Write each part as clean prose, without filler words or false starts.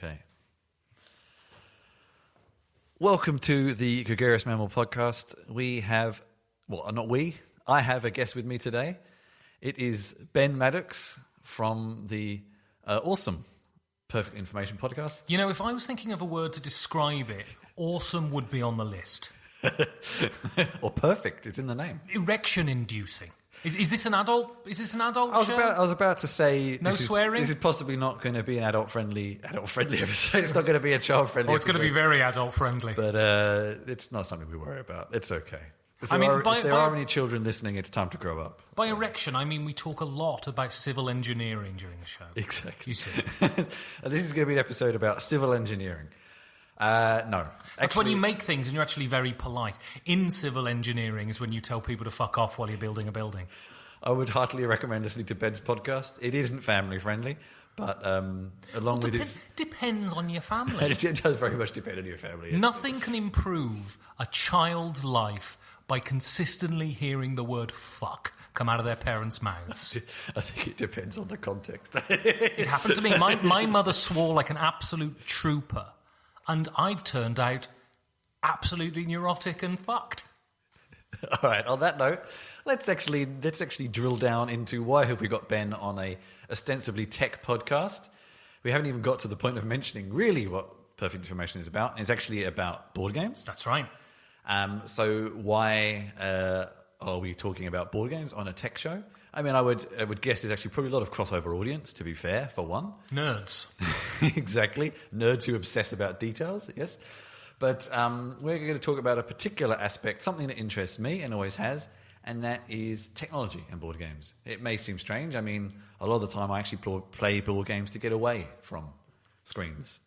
Okay. Welcome to the Gregarious Mammal Podcast. I have a guest with me today. It is Ben Maddox from the awesome Perfect Information Podcast. You know, if I was thinking of a word to describe it, awesome would be on the list. Or perfect, it's in the name. Erection-inducing. Is this an adult? Show? I was about to say no swearing. This is possibly not going to be an adult-friendly episode. It's not going to be a child-friendly. Oh, it's going to be very adult-friendly. But it's not something we worry about. It's okay. If there by are any children listening, it's time to grow up. By erection, I mean we talk a lot about civil engineering during the show. Exactly. You see, this is going to be an episode about civil engineering. No. That's when you make things and you're actually very polite. In civil engineering is when you tell people to fuck off while you're building a building. I would heartily recommend listening to Ben's podcast. It isn't family friendly, but depends on your family. It does very much depend on your family. Nothing can improve a child's life by consistently hearing the word fuck come out of their parents' mouths. I think it depends on the context. It happened to me. My mother swore like an absolute trooper. And I've turned out absolutely neurotic and fucked. All right. On that note, let's actually drill down into why have we got Ben on a ostensibly tech podcast. We haven't even got to the point of mentioning really what Perfect Information is about. It's actually about board games. That's right. So why are we talking about board games on a tech show? I mean, I would guess there's actually probably a lot of crossover audience, to be fair, for one. Nerds. Exactly. Nerds who obsess about details, yes. But we're going to talk about a particular aspect, something that interests me and always has, and that is technology and board games. It may seem strange. I mean, a lot of the time I actually play board games to get away from screens.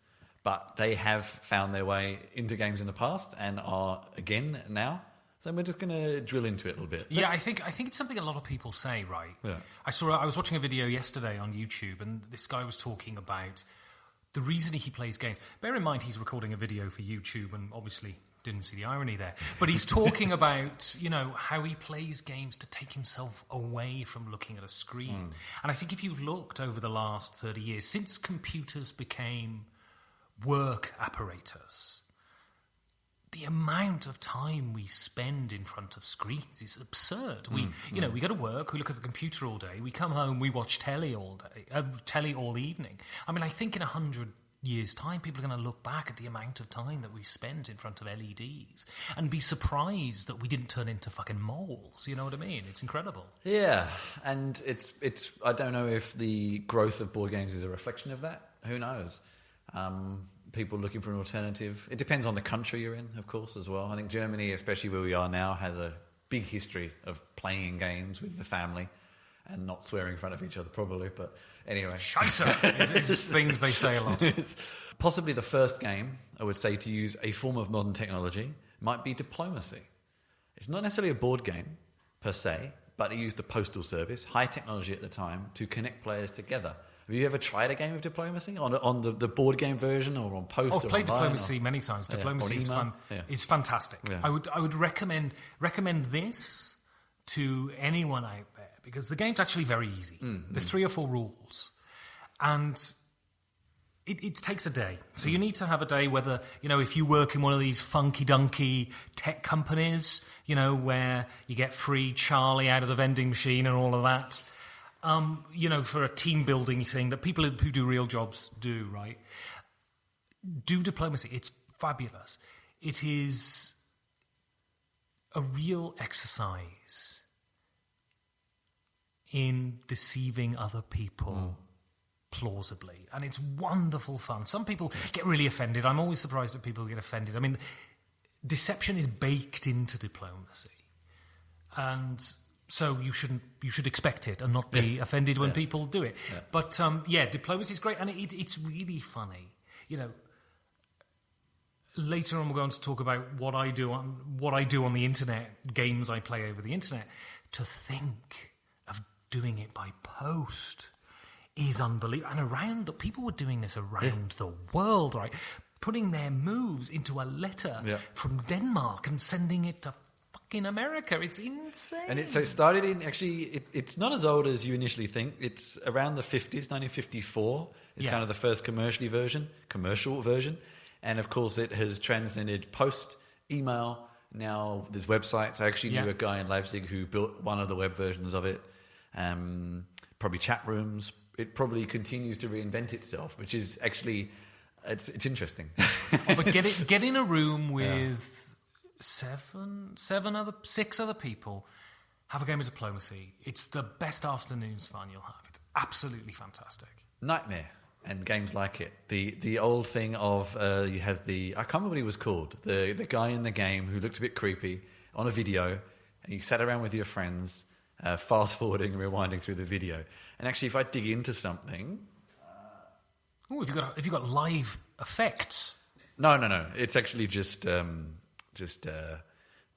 But they have found their way into games in the past and are again now. So we're just going to drill into it a little bit. Yeah, I think it's something a lot of people say, right? Yeah. I was watching a video yesterday on YouTube, and this guy was talking about the reason he plays games. Bear in mind, he's recording a video for YouTube, and obviously didn't see the irony there. But he's talking about, how he plays games to take himself away from looking at a screen. And I think if you've looked over the last 30 years, since computers became work apparatus, the amount of time we spend in front of screens is absurd. We go to work, we look at the computer all day, we come home, we watch telly all evening. I mean, I think in 100 years' time, people are going to look back at the amount of time that we've spent in front of LEDs and be surprised that we didn't turn into fucking moles. You know what I mean? It's incredible. Yeah, and it's. I don't know if the growth of board games is a reflection of that. Who knows? People looking for an alternative. It depends on the country you're in, of course, as well. I think Germany, especially where we are now, has a big history of playing games with the family and not swearing in front of each other, probably. But anyway. Scheisse! It's things they say a lot. Possibly the first game, I would say, to use a form of modern technology might be diplomacy. It's not necessarily a board game, per se, but it used the postal service, high technology at the time, to connect players together. Have you ever tried a game of diplomacy on the board game version or on post? I've played diplomacy many times. Diplomacy is fun. Yeah. It's fantastic. Yeah. I would recommend this to anyone out there because the game's actually very easy. There's 3 or 4 rules, and it takes a day. So you need to have a day. Whether if you work in one of these funky dunky tech companies, where you get free Charlie out of the vending machine and all of that. For a team building thing that people who do real jobs do, right? Do diplomacy. It's fabulous. It is a real exercise in deceiving other people plausibly. And it's wonderful fun. Some people get really offended. I'm always surprised at people who get offended. I mean, deception is baked into diplomacy. And so you should expect it and not be offended when people do it. Yeah. But diplomacy is great, and it's really funny. Later on, we're going to talk about what I do on the internet, games I play over the internet. To think of doing it by post is unbelievable. And people were doing this around the world, right? Putting their moves into a letter from Denmark and sending it to in America. It's insane. And it started in, actually, it's not as old as you initially think. It's around the 50s, 1954 It's Yeah. kind of the first commercial version. And of course, it has transcended post, email. Now there's websites. I actually knew a guy in Leipzig who built one of the web versions of it. Probably chat rooms. It probably continues to reinvent itself, which is actually, it's interesting. But get in a room with six other people, have a game of diplomacy. It's the best afternoon's fun you'll have. It's absolutely fantastic. Nightmare and games like it. The old thing of you have I can't remember what he was called. The guy in the game who looked a bit creepy on a video, and you sat around with your friends, fast forwarding and rewinding through the video. And actually, if I dig into something, Have you got live effects? No. It's actually just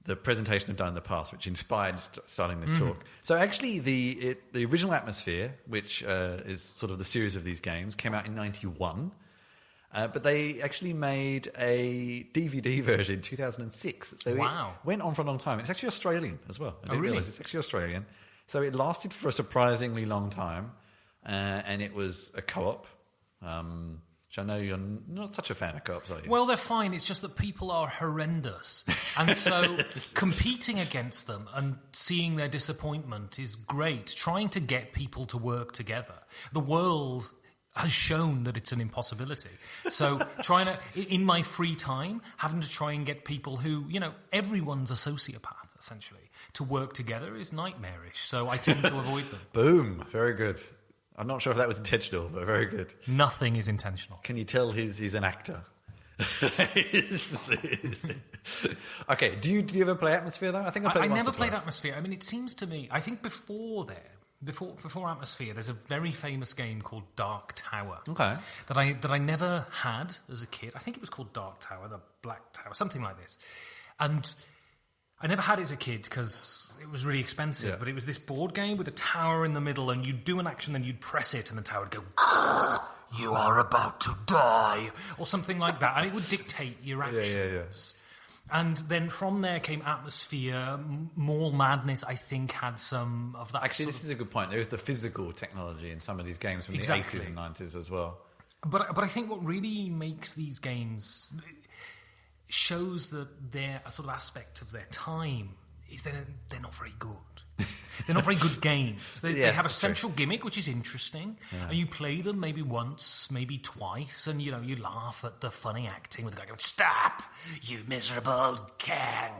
the presentation I've done in the past, which inspired starting this talk. So actually, the original Atmosphere, which is sort of the series of these games, came out in 1991. But they actually made a DVD version in 2006. So it went on for a long time. It's actually Australian as well. I didn't realise it's actually Australian. So it lasted for a surprisingly long time. And it was a co-op. Which I know you're not such a fan of co-ops, are you? Well, they're fine. It's just that people are horrendous. And so competing against them and seeing their disappointment is great. Trying to get people to work together. The world has shown that it's an impossibility. So trying to, in my free time, having to try and get people who, everyone's a sociopath, essentially, to work together is nightmarish. So I tend to avoid them. Boom. Very good. I'm not sure if that was intentional, but very good. Nothing is intentional. Can you tell he's an actor? Okay, do you ever play Atmosphere, though? I think I never played Atmosphere. I mean, it seems to me, I think before Atmosphere, there's a very famous game called Dark Tower. Okay. That I never had as a kid. I think it was called Dark Tower, the Black Tower, something like this. And I never had it as a kid because it was really expensive, but it was this board game with a tower in the middle, and you'd do an action, then you'd press it, and the tower would go, "You are about to die," or something like that, and it would dictate your actions. And then from there came Atmosphere. Mall Madness, I think, had some of that. Actually, this is a good point. There is the physical technology in some of these games from the 80s and 90s as well. But I think what really makes these games, shows that they're a sort of aspect of their time, is they're not very good. They're not very good games. They have a central gimmick, which is interesting, and you play them maybe once, maybe twice, and you laugh at the funny acting with the guy going, "Stop, you miserable can,"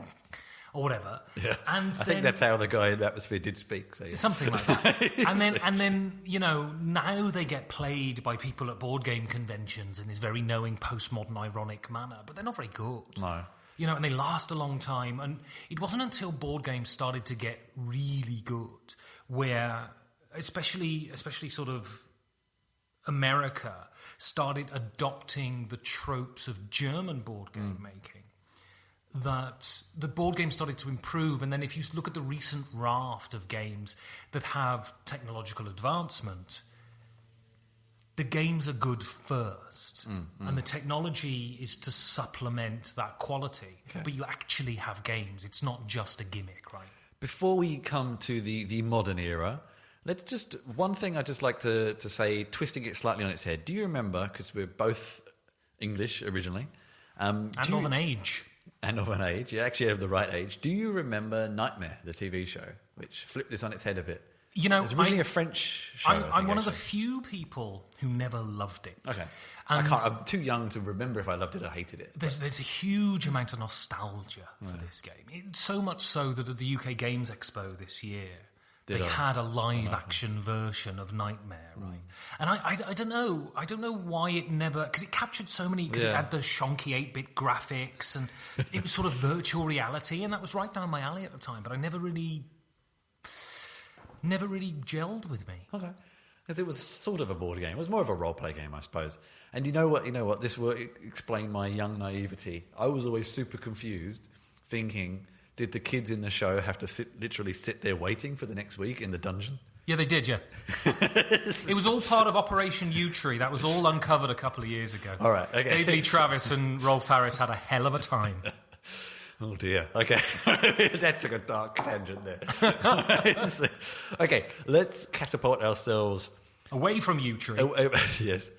or whatever. Yeah. And I think that's how the guy in Atmosphere did speak. So something like that. and then now they get played by people at board game conventions in this very knowing, postmodern, ironic manner, but they're not very good. No. And they last a long time. And it wasn't until board games started to get really good, where especially sort of America started adopting the tropes of German board game making, that the board games started to improve. And then if you look at the recent raft of games that have technological advancement, the games are good first, and the technology is to supplement that quality. Okay. But you actually have games. It's not just a gimmick, right? Before we come to the modern era, one thing I'd just like to say, twisting it slightly on its head. Do you remember, because we're both English originally. And of an age. And of an age. You actually have the right age. Do you remember Nightmare, the TV show, which flipped this on its head a bit? It's originally a French show. I'm one of the few people who never loved it. Okay. I'm too young to remember if I loved it or hated it. There's a huge amount of nostalgia for this game. So much so that at the UK Games Expo this year, they had a live-action version of Nightmare, right? And I don't know. I don't know why it never... Because it captured so many... Because it had the shonky 8-bit graphics, and it was sort of virtual reality, and that was right down my alley at the time, but I never really gelled with me. Okay. Because it was sort of a board game. It was more of a role-play game, I suppose. And you know what? This will explain my young naivety. I was always super confused, thinking, did the kids in the show have to literally sit there waiting for the next week in the dungeon? Yeah, they did, yeah. It was all part of Operation U-Tree. That was all uncovered a couple of years ago. All right, okay. David Lee Travis and Rolf Harris had a hell of a time. Oh dear. Okay. That took a dark tangent there. Okay, let's catapult ourselves away from U-Tree. Yes.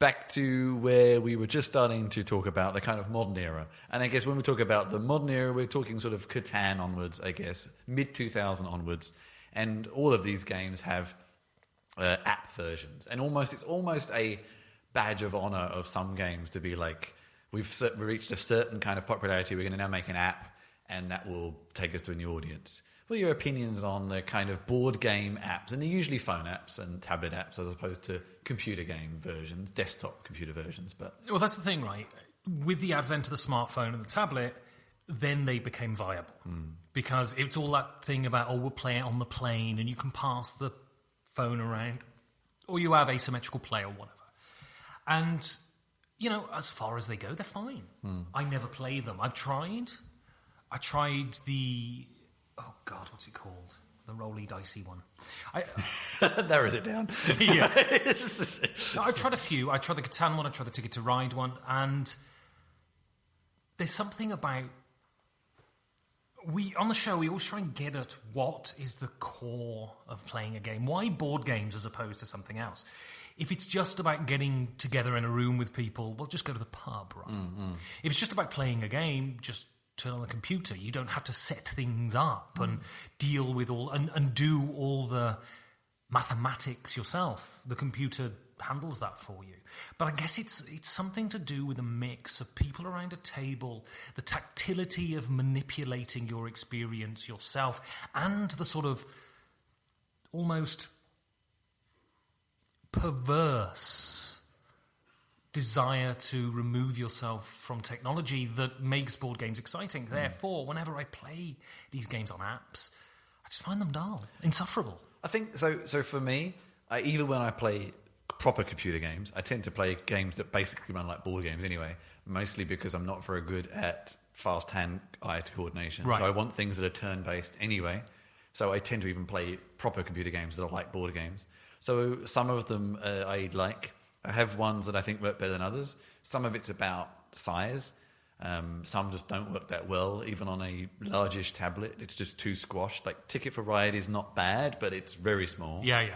back to where we were just starting to talk about the kind of modern era. And I guess when we talk about the modern era, we're talking sort of Catan onwards, I guess, mid-2000 onwards. And all of these games have app versions. And it's almost a badge of honor of some games to be like, we've reached a certain kind of popularity, we're going to now make an app, and that will take us to a new audience. What are your opinions on the kind of board game apps? And they're usually phone apps and tablet apps as opposed to computer game versions, desktop computer versions. But well, that's the thing, right? With the advent of the smartphone and the tablet, then they became viable. Because it's all that thing about, we'll play it on the plane and you can pass the phone around, or you have asymmetrical play or whatever. And, as far as they go, they're fine. I never play them. I tried the... Oh, God, what's it called? The rolly dicey one. Narrows it down. Yeah. I tried a few. I tried the Catan one, I tried the Ticket to Ride one, and there's something about... On the show, we always try and get at what is the core of playing a game. Why board games as opposed to something else? If it's just about getting together in a room with people, well, just go to the pub, right? If it's just about playing a game, just turn on the computer. You don't have to set things up and deal with and do all the mathematics yourself. The computer handles that for you. But I guess it's something to do with a mix of people around a table, the tactility of manipulating your experience yourself, and the sort of almost perverse desire to remove yourself from technology that makes board games exciting. Therefore, whenever I play these games on apps, I just find them dull, insufferable. I think so. So for me, even when I play proper computer games, I tend to play games that basically run like board games anyway, mostly because I'm not very good at fast hand-eye coordination. Right. So I want things that are turn-based anyway. So I tend to even play proper computer games that are like board games. So some of them I like. I have ones that I think work better than others. Some of it's about size. Some just don't work that well, even on a largish tablet. It's just too squashed. Like Ticket for Ride is not bad, but it's very small. Yeah.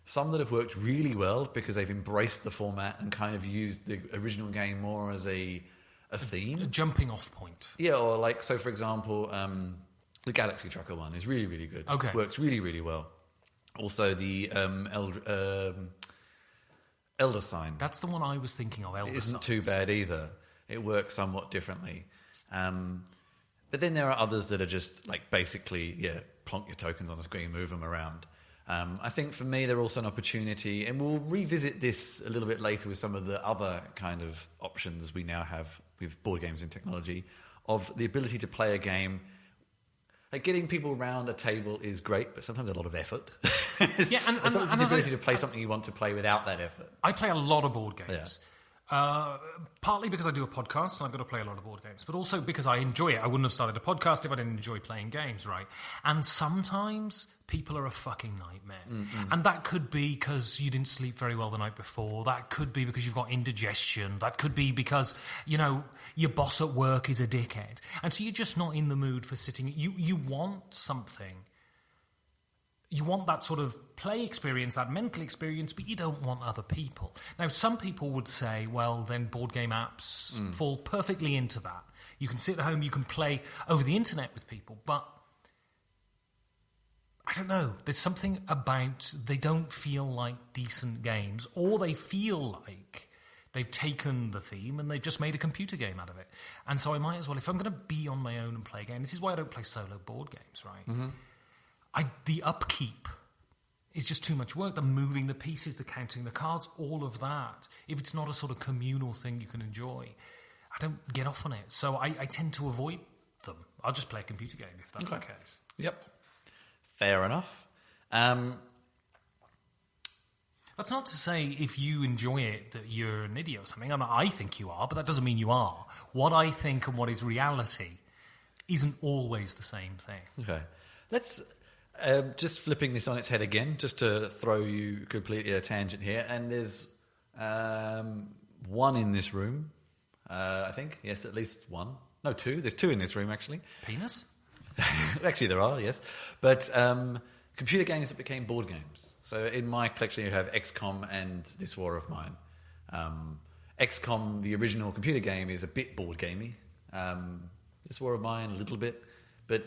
Some that have worked really well because they've embraced the format and kind of used the original game more as a theme. A jumping off point. Yeah, or like, so for example, the Galaxy Trucker one is really, really good. Okay. Works really, really well. Also, the Elder Sign. That's the one I was thinking of, Elder Sign. Isn't too bad either. It works somewhat differently. But then there are others that are just like basically, plonk your tokens on the screen, move them around. I think for me, they're also an opportunity, and we'll revisit this a little bit later with some of the other kind of options we now have with board games and technology, of the ability to play a game. Like getting people around a table is great, but sometimes a lot of effort. Yeah, and sometimes the ability to play something you want to play without that effort. I play a lot of board games. Partly because I do a podcast and I've got to play a lot of board games, but also because I enjoy it. I wouldn't have started a podcast if I didn't enjoy playing games, right? And sometimes people are a fucking nightmare. And that could be because you didn't sleep very well the night before. That could be because you've got indigestion. That could be because, your boss at work is a dickhead. And so you're just not in the mood for sitting. You want something. You want that sort of play experience, that mental experience, but you don't want other people. Now, some people would say, well, then board game apps fall perfectly into that. You can sit at home, you can play over the internet with people, but I don't know. There's something about they don't feel like decent games, or they feel like they've taken the theme and they've just made a computer game out of it. And so I might as well, if I'm going to be on my own and play a game, this is why I don't play solo board games, right? The upkeep is just too much work. The moving the pieces, the counting the cards, all of that. If it's not a sort of communal thing you can enjoy, I don't get off on it. So I tend to avoid them. I'll just play a computer game if that's the case. Yep. Fair enough. That's not to say if you enjoy it that you're an idiot or something. I think you are, but that doesn't mean you are. What I think and what is reality isn't always the same thing. Okay. Let's... just flipping this on its head again, just to throw you completely a tangent here. And there's one in this room, I think. Yes, at least one. No, two. There's two in this room, actually. Penis? Actually, there are, yes. But computer games that became board games. So in my collection, you have XCOM and This War of Mine. XCOM, the original computer game, is a bit board gamey. This War of Mine, a little bit. But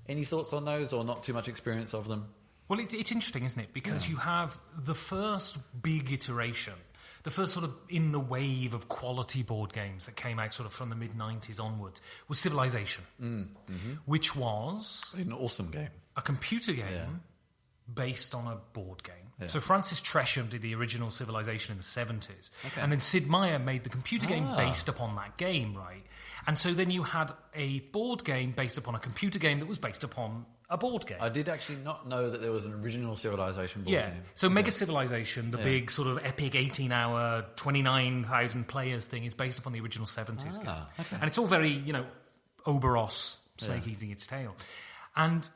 any thoughts on those, or not too much experience of them? Well, it's interesting, isn't it? Because you have the first big iteration, the first sort of in the wave of quality board games that came out sort of from the mid-90s onwards, was Civilization, which was... An awesome game. A computer game based on a board game. Yeah. So Francis Tresham did the original Civilization in the 70s. Okay. And then Sid Meier made the computer game based upon that game, right? And so then you had a board game based upon a computer game that was based upon a board game. I did actually not know that there was an original Civilization board game. So Mega Civilization, the big sort of epic 18-hour, 29,000 players thing, is based upon the original 70s game. Okay. And it's all very, Oberos, snake eating its tail. And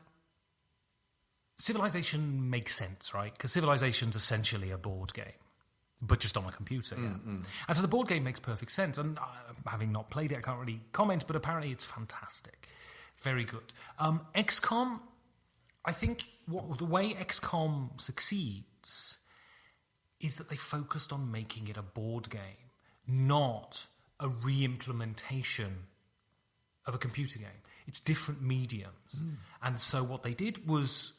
Civilization makes sense, right? Because Civilization's essentially a board game, but just on a computer. And so the board game makes perfect sense. And having not played it, I can't really comment, but apparently it's fantastic. Very good. XCOM, I think the way XCOM succeeds is that they focused on making it a board game, not a re-implementation of a computer game. It's different mediums. And so what they did was,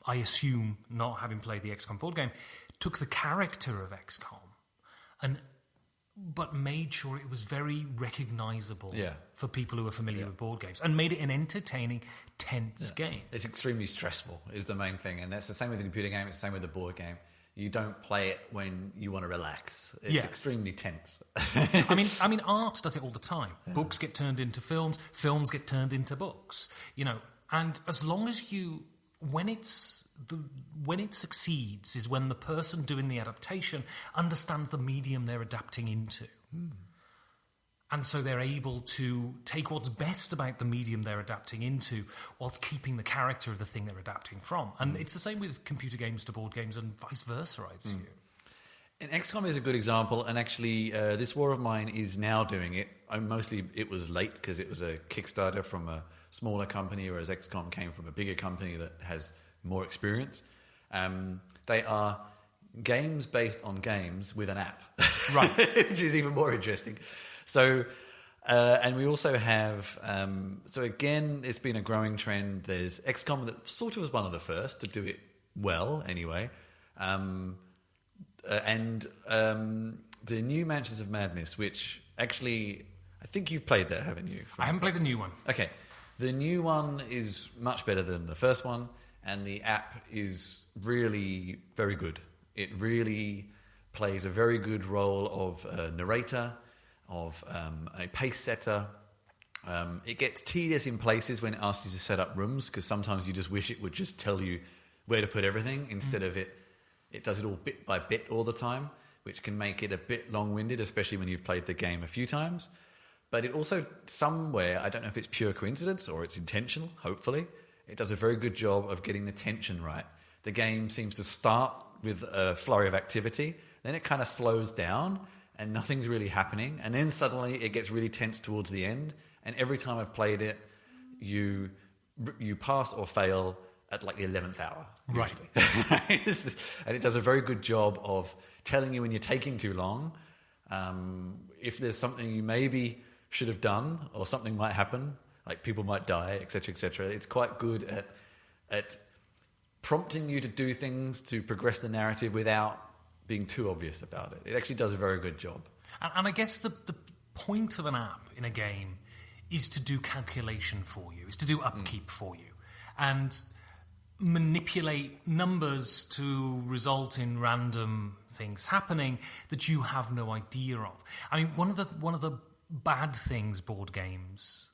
I assume, not having played the XCOM board game, took the character of XCOM but made sure it was very recognisable for people who are familiar with board games, and made it an entertaining, tense game. It's extremely stressful, is the main thing, and that's the same with the computer game, it's the same with the board game. You don't play it when you want to relax. It's extremely tense. I mean, art does it all the time. Books get turned into films, films get turned into books, and as long as when it succeeds is when the person doing the adaptation understands the medium they're adapting into. And so they're able to take what's best about the medium they're adapting into whilst keeping the character of the thing they're adapting from. And it's the same with computer games to board games and vice versa, I'd assume. And XCOM is a good example, and actually this War of Mine is now doing it. Mostly it was late because it was a Kickstarter from a smaller company, whereas XCOM came from a bigger company that has more experience. They are games based on games with an app, right? Which is even more interesting. So, and we also have. So again, it's been a growing trend. There's XCOM that sort of was one of the first to do it well, anyway, and the new Mansions of Madness, which actually I think you've played that, haven't you? I haven't played the new one. Okay. The new one is much better than the first one, and the app is really very good. It really plays a very good role of a narrator, of a pace setter. It gets tedious in places when it asks you to set up rooms, because sometimes you just wish it would just tell you where to put everything instead of it does it all bit by bit all the time, which can make it a bit long-winded, especially when you've played the game a few times. But it also, somewhere, I don't know if it's pure coincidence or it's intentional, hopefully, it does a very good job of getting the tension right. The game seems to start with a flurry of activity, then it kind of slows down and nothing's really happening, and then suddenly it gets really tense towards the end, and every time I've played it, you pass or fail at like the 11th hour, usually. Right. And it does a very good job of telling you when you're taking too long, if there's something you maybe should have done, or something might happen, like people might die, etc., etc. It's quite good at prompting you to do things to progress the narrative without being too obvious about it. It actually does a very good job. And I guess the point of an app in a game is to do calculation for you, is to do upkeep for you, and manipulate numbers to result in random things happening that you have no idea of. I mean, one of the bad things board games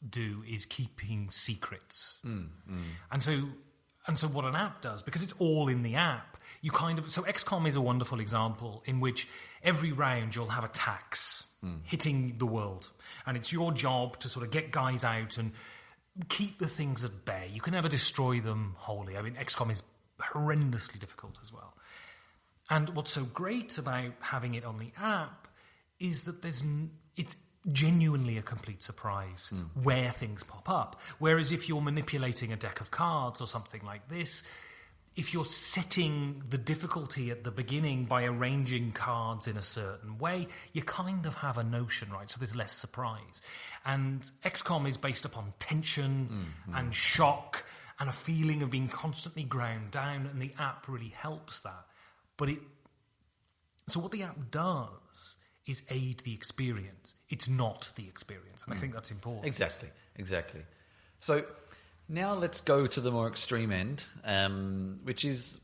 do is keeping secrets. And so what an app does, because it's all in the app, so XCOM is a wonderful example in which every round you'll have attacks hitting the world, and it's your job to sort of get guys out and keep the things at bay. You can never destroy them wholly. I mean, XCOM is horrendously difficult as well. And what's so great about having it on the app is that it's genuinely a complete surprise where things pop up. Whereas if you're manipulating a deck of cards or something like this, if you're setting the difficulty at the beginning by arranging cards in a certain way, you kind of have a notion, right? So there's less surprise. And XCOM is based upon tension and shock and a feeling of being constantly ground down, and the app really helps that. So what the app does is aid the experience. It's not the experience. And I think that's important. Exactly. So now let's go to the more extreme end, which is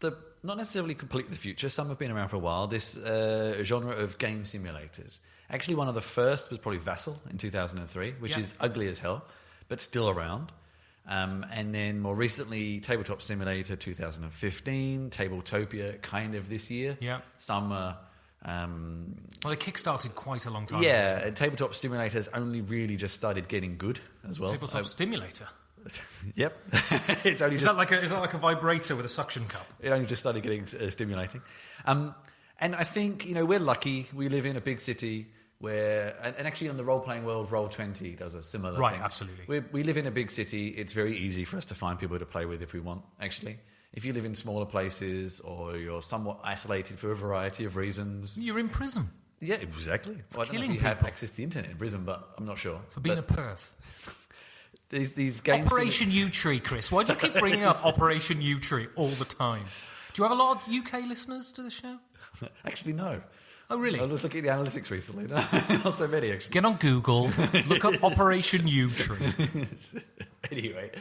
not necessarily completely the future. Some have been around for a while. This genre of game simulators. Actually, one of the first was probably Vassal in 2003, which is ugly as hell, but still around. And then more recently, Tabletop Simulator 2015, Tabletopia kind of this year. Yeah. Some are... well, it kickstarted quite a long time ago. Yeah, Tabletop Simulator has only really just started getting good as well. Tabletop Stimulator? Yep. It's only is that like a vibrator with a suction cup? It only just started getting stimulating. And I think, we're lucky. We live in a big city where... And actually on the role-playing world, Roll20 does a similar thing. Right, absolutely. We live in a big city. It's very easy for us to find people to play with if we want, actually. If you live in smaller places or you're somewhat isolated for a variety of reasons... You're in prison. Yeah, exactly. For I don't know if you have access to the internet in prison, but I'm not sure. For being a perv. These games... Operation U-Tree, Chris. Why do you keep bringing up Operation U-Tree all the time? Do you have a lot of UK listeners to the show? Actually, no. Oh, really? I was looking at the analytics recently. Not so many, actually. Get on Google, look up Operation U-Tree. Anyway,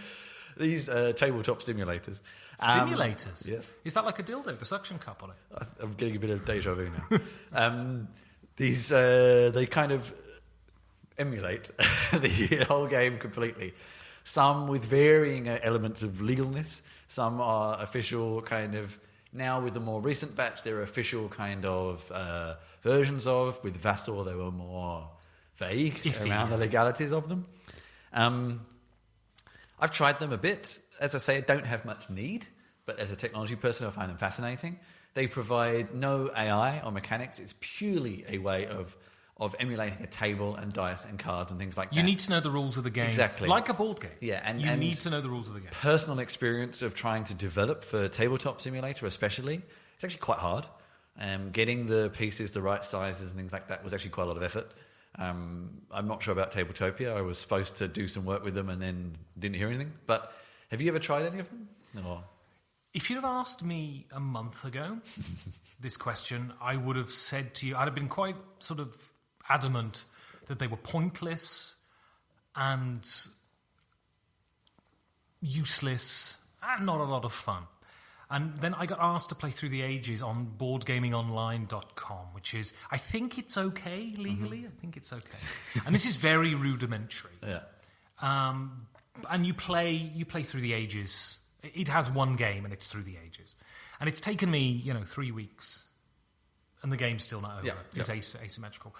these tabletop stimulators. Stimulators? Yes. Is that like a dildo, the suction cup on it? I'm getting a bit of deja vu now. They kind of emulate the whole game completely. Some with varying elements of legalness. Some are official kind of... Now with the more recent batch, there are official kind of versions of. With Vassal, they were more vague around the legalities of them. I've tried them a bit. As I say, I don't have much need, but as a technology person, I find them fascinating. They provide no AI or mechanics. It's purely a way of emulating a table and dice and cards and things like that. You need to know the rules of the game. Exactly. Like a board game. Yeah, and you need to know the rules of the game. Personal experience of trying to develop for Tabletop Simulator especially, it's actually quite hard. Getting the pieces the right sizes and things like that was actually quite a lot of effort. I'm not sure about Tabletopia. I was supposed to do some work with them and then didn't hear anything. But have you ever tried any of them? Or... If you'd have asked me a month ago this question, I would have said to you, I'd have been quite sort of adamant that they were pointless and useless and not a lot of fun. And then I got asked to play Through the Ages on boardgamingonline.com, which is, I think it's okay legally. I think it's okay. And this is very rudimentary. Yeah. And you play Through the Ages. It has one game and it's Through the Ages. And it's taken me, 3 weeks. And the game's still not over. It's asymmetrical.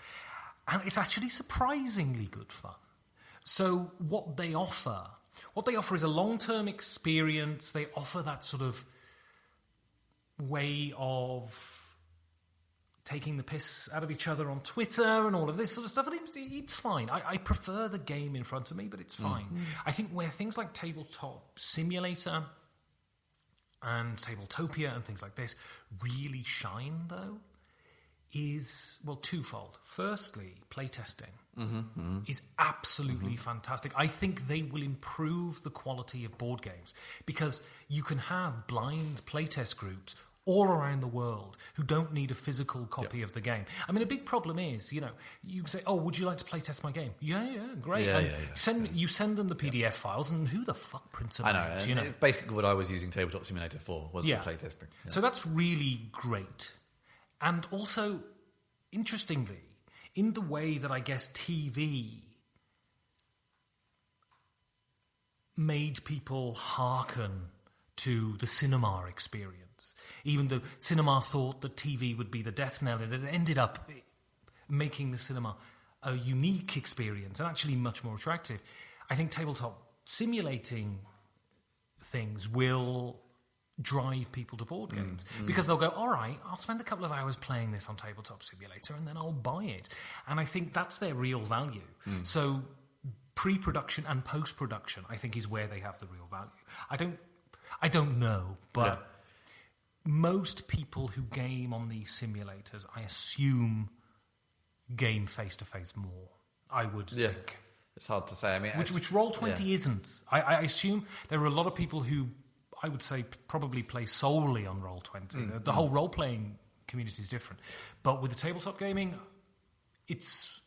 And it's actually surprisingly good fun. So what they offer is a long-term experience. They offer that sort of way of taking the piss out of each other on Twitter and all of this sort of stuff. And it's fine. I prefer the game in front of me, but it's fine. I think where things like Tabletop Simulator and Tabletopia and things like this really shine, though, is, well, twofold. Firstly, playtesting is absolutely fantastic. I think they will improve the quality of board games because you can have blind playtest groups all around the world who don't need a physical copy of the game. I mean, a big problem is, you say, oh, would you like to playtest my game? Yeah, great. You send them the PDF files, and who the fuck prints them out? I know. Basically what I was using Tabletop Simulator for was for playtesting. Yeah. So that's really great. And also, interestingly, in the way that I guess TV made people hearken to the cinema experience, even though cinema thought that TV would be the death knell, and it ended up making the cinema a unique experience and actually much more attractive. I think tabletop simulating things will drive people to board games because they'll go, all right, I'll spend a couple of hours playing this on Tabletop Simulator and then I'll buy it. And I think that's their real value. So pre-production and post-production, I think, is where they have the real value. I don't know, but most people who game on these simulators, I assume, game face-to-face more, I would think. It's hard to say. I mean, which Roll20 isn't. I assume there are a lot of people who, I would say, probably play solely on Roll20. The whole role-playing community is different. But with the tabletop gaming, it's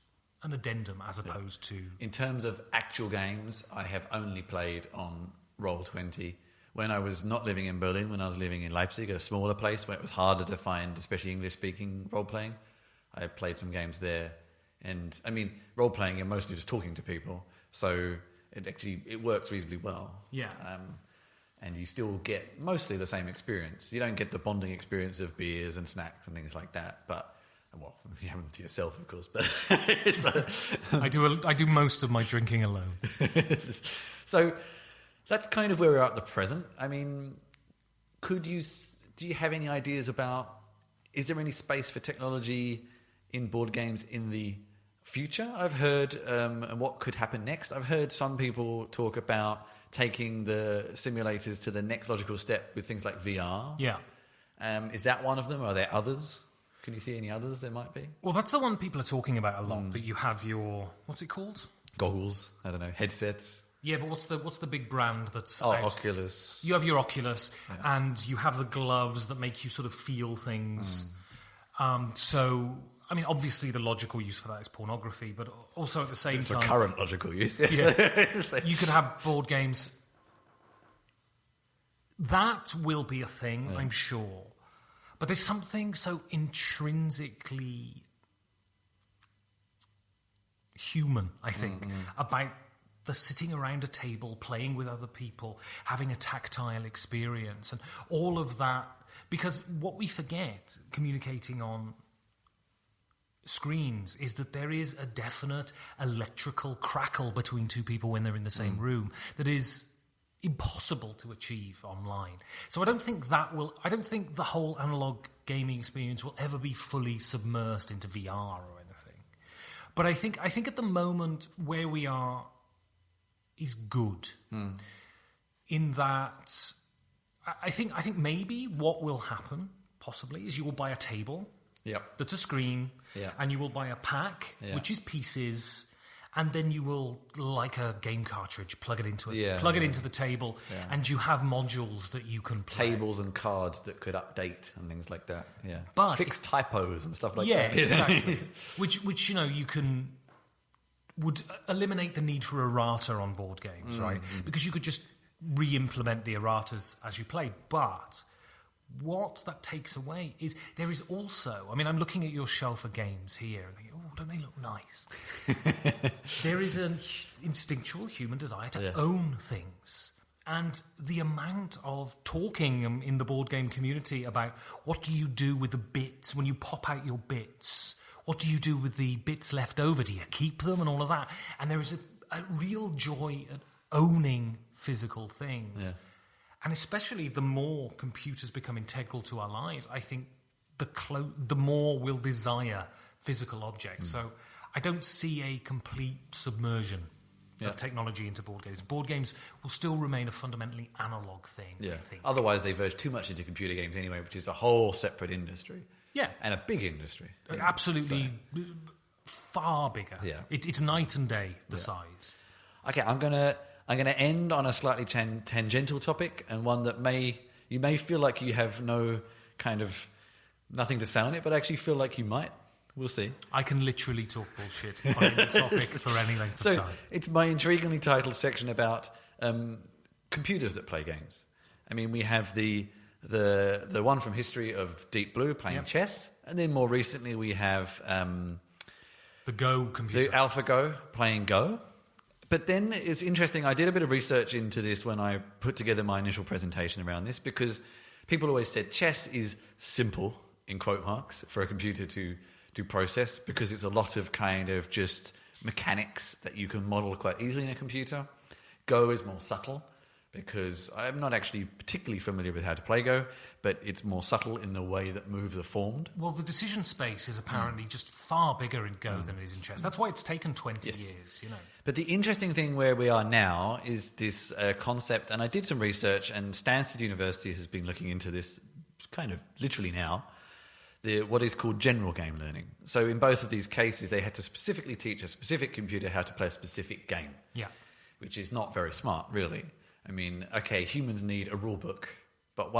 an addendum as opposed to... In terms of actual games, I have only played on Roll20 when I was not living in Berlin, when I was living in Leipzig, a smaller place where it was harder to find, especially English-speaking role-playing. I played some games there. And, I mean, role-playing, you're mostly just talking to people, so it works reasonably well. Yeah. And you still get mostly the same experience. You don't get the bonding experience of beers and snacks and things like that, but... Well, you have them to yourself, of course, but... I do most of my drinking alone. So that's kind of where we're at the present. I mean, do you have any ideas about... Is there any space for technology in board games in the future? I've heard what could happen next. I've heard some people talk about taking the simulators to the next logical step with things like VR. Yeah. Is that one of them? Are there others? Can you see any others there might be? Well, that's the one people are talking about a lot, that you have your... What's it called? Goggles. I don't know. Headsets. Yeah, but what's the big brand that's out? Oculus. You have your Oculus, and you have the gloves that make you sort of feel things. So, I mean, obviously the logical use for that is pornography, but also at the same time... It's the current logical use, yes. Yeah. You could have board games. That will be a thing, I'm sure. But there's something so intrinsically human, I think, about the sitting around a table, playing with other people, having a tactile experience, and all of that. Because what we forget communicating on screens is that there is a definite electrical crackle between two people when they're in the same room that is impossible to achieve online. So I don't think the whole analog gaming experience will ever be fully submersed into VR or anything. But I think at the moment where we are is good. In that I think maybe what will happen possibly is you will buy a table that's a screen and you will buy a pack which is pieces. And then you will, like a game cartridge, plug it into into the table, and you have modules that you can play. Tables and cards that could update and things like that. Yeah, but fix typos and stuff like that. Yeah, exactly. which would eliminate the need for errata on board games, right? Because you could just re-implement the erratas as you play. But what that takes away is there is also... I mean, I'm looking at your shelf of games here and thinking, oh, don't they look nice? There is an instinctual human desire to own things. And the amount of talking in the board game community about what do you do with the bits when you pop out your bits? What do you do with the bits left over? Do you keep them and all of that? And there is a real joy at owning physical things. Yeah. And especially the more computers become integral to our lives, I think the more we'll desire physical objects. So I don't see a complete submersion of technology into board games. Board games will still remain a fundamentally analog thing, I think. Otherwise, they verge too much into computer games anyway, which is a whole separate industry. Yeah. And a big industry. Absolutely far bigger. Yeah. It's night and day, the size. Okay, I'm going to end on a slightly tangential topic, and one that you may feel like you have nothing to say on it, but I actually feel like you might. We'll see. I can literally talk bullshit on any topic for any length of time. It's my intriguingly titled section about computers that play games. I mean, we have the one from history of Deep Blue playing chess, and then more recently we have the Go computer, the AlphaGo playing Go. But then it's interesting, I did a bit of research into this when I put together my initial presentation around this, because people always said chess is simple, in quote marks, for a computer to process, because it's a lot of just mechanics that you can model quite easily in a computer. Go is more subtle, because I'm not actually particularly familiar with how to play Go, but it's more subtle in the way that moves are formed. Well, the decision space is apparently just far bigger in Go than it is in chess. That's why it's taken 20 years, you know. But the interesting thing where we are now is this concept, and I did some research, and Stanford University has been looking into this kind of literally now, what is called general game learning. So in both of these cases, they had to specifically teach a specific computer how to play a specific game. Yeah. Which is not very smart, really. I mean, okay, humans need a rule book, but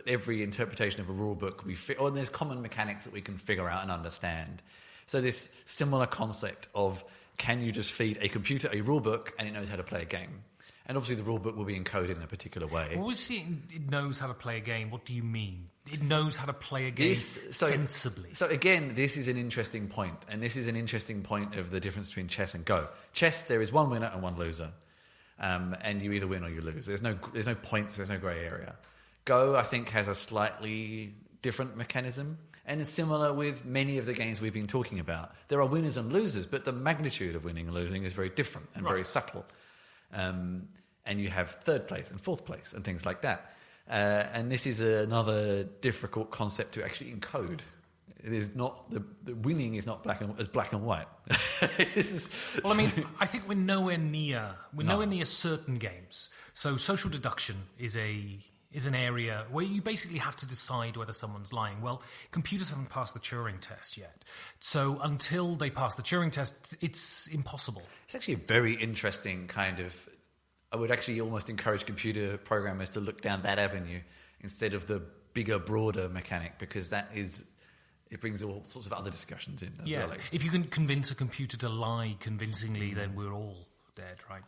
every interpretation of a rule book, and there's common mechanics that we can figure out and understand. So this similar concept of, can you just feed a computer a rule book and it knows how to play a game? And obviously the rule book will be encoded in a particular way. Well, we see it knows how to play a game. What do you mean? It knows how to play a game sensibly. So again, this is an interesting point, and this is an interesting point of the difference between chess and Go. Chess, there is one winner and one loser, and you either win or you lose. There's no points, there's no grey area. Go, I think, has a slightly different mechanism, and it's similar with many of the games we've been talking about. There are winners and losers, but the magnitude of winning and losing is very different and very subtle. And you have third place and fourth place and things like that. And this is another difficult concept to actually encode. It is not the winning is not black and white. Well, I mean, I think we're nowhere near certain games. So social deduction is an area where you basically have to decide whether someone's lying. Well, computers haven't passed the Turing test yet. So until they pass the Turing test, it's impossible. It's actually a very interesting kind of... I would actually almost encourage computer programmers to look down that avenue instead of the bigger, broader mechanic, because it brings all sorts of other discussions in as well. Actually. If you can convince a computer to lie convincingly, then we're all dead, right?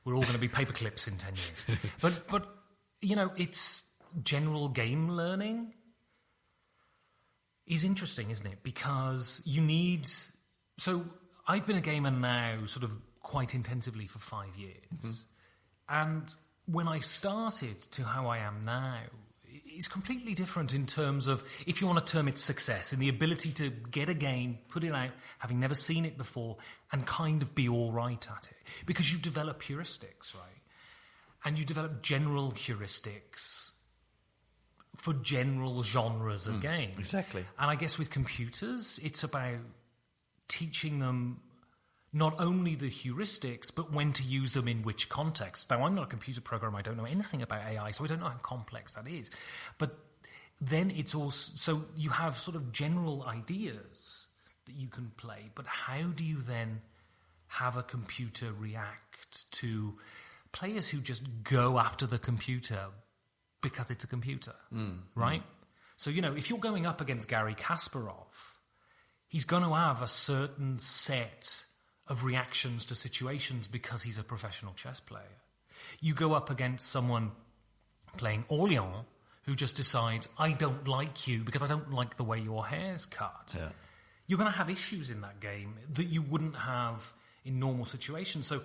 We're all going to be paper clips in 10 years. But you know, it's general game learning is interesting, isn't it? Because you need... So I've been a gamer now sort of quite intensively for 5 years. Mm-hmm. And when I started to how I am now, it's completely different in terms of, if you want to term it success, in the ability to get a game, put it out, having never seen it before, and kind of be all right at it. Because you develop heuristics, right? And you develop general heuristics for general genres of games. Exactly. And I guess with computers, it's about teaching them not only the heuristics, but when to use them in which context. Now, I'm not a computer programmer. I don't know anything about AI, so I don't know how complex that is. But then it's also... So you have sort of general ideas that you can play, but how do you then have a computer react to players who just go after the computer because it's a computer, right? So, you know, if you're going up against Garry Kasparov, he's going to have a certain set of reactions to situations because he's a professional chess player. You go up against someone playing Orléans who just decides, I don't like you because I don't like the way your hair's cut. Yeah. You're going to have issues in that game that you wouldn't have in normal situations. So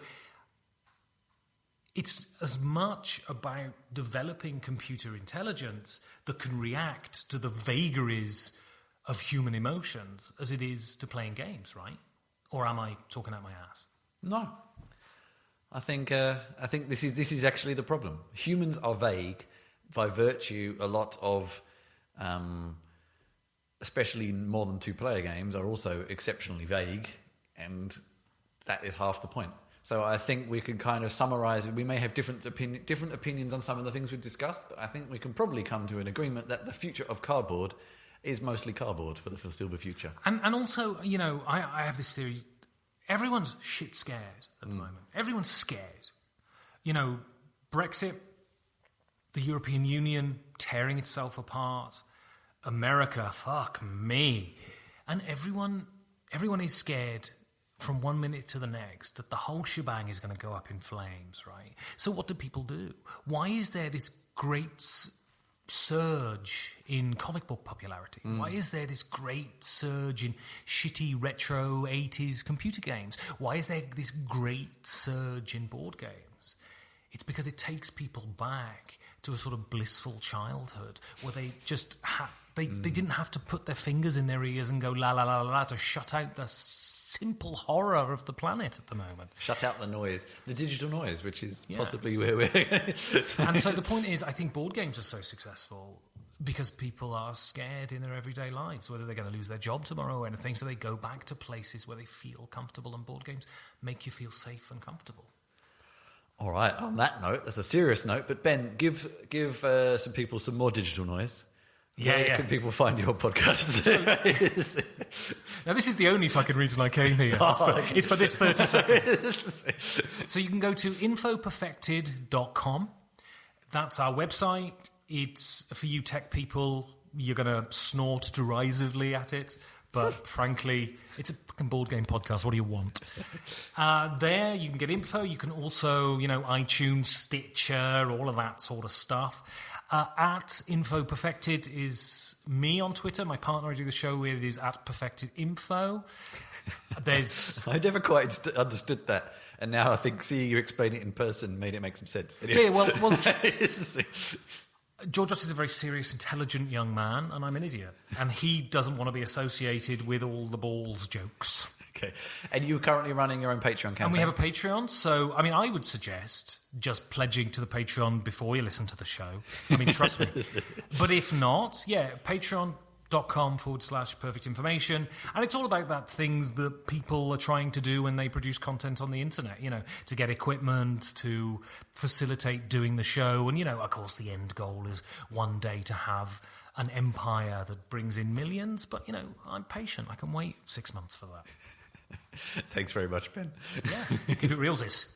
it's as much about developing computer intelligence that can react to the vagaries of human emotions as it is to playing games, right? Or am I talking out my ass? No. I think this is actually the problem. Humans are vague by virtue. A lot of, especially more than two-player games, are also exceptionally vague, and that is half the point. So I think we could kind of summarise. We may have different opinions on some of the things we've discussed, but I think we can probably come to an agreement that the future of cardboard is mostly cardboard for the foreseeable future. And also, you know, I have this theory. Everyone's shit scared at the moment. Everyone's scared. You know, Brexit, the European Union tearing itself apart, America, fuck me. And everyone is scared from one minute to the next that the whole shebang is going to go up in flames, right? So what do people do? Why is there this great surge in comic book popularity? Why is there this great surge in shitty retro 80s computer games? Why is there this great surge in board games? It's because it takes people back to a sort of blissful childhood where they just they didn't have to put their fingers in their ears and go la la la la to shut out the simple horror of the planet at the moment. Shut out the noise, the digital noise, which is Yeah. possibly where we're... And so the point is, I think board games are so successful because people are scared in their everyday lives, whether they're going to lose their job tomorrow or anything, so they go back to places where they feel comfortable, and board games make you feel safe and comfortable. All right, on that note, that's a serious note, but Ben, give some people some more digital noise. Where can people find your podcast? Now, this is the only fucking reason I came here. It's for this 30 seconds. So you can go to infoperfected.com. That's our website. It's for you tech people. You're going to snort derisively at it. But frankly, it's a fucking board game podcast. What do you want? There, you can get info. You can also, iTunes, Stitcher, all of that sort of stuff. At Info Perfected is me on Twitter. My partner I do the show with is at Perfected Info. I never quite understood that. And now I think seeing you explain it in person made it make some sense. Anyway. Yeah, well Georgios is a very serious, intelligent young man, and I'm an idiot. And he doesn't want to be associated with all the balls jokes. Okay. And you're currently running your own Patreon campaign? And we have a Patreon, so, I would suggest just pledging to the Patreon before you listen to the show. Trust me. But if not, patreon.com/perfect information. And it's all about that things that people are trying to do when they produce content on the internet, to get equipment, to facilitate doing the show. And, of course, the end goal is one day to have an empire that brings in millions. But, I'm patient. I can wait 6 months for that. Thanks very much, Ben. Yeah, keep it real, sis.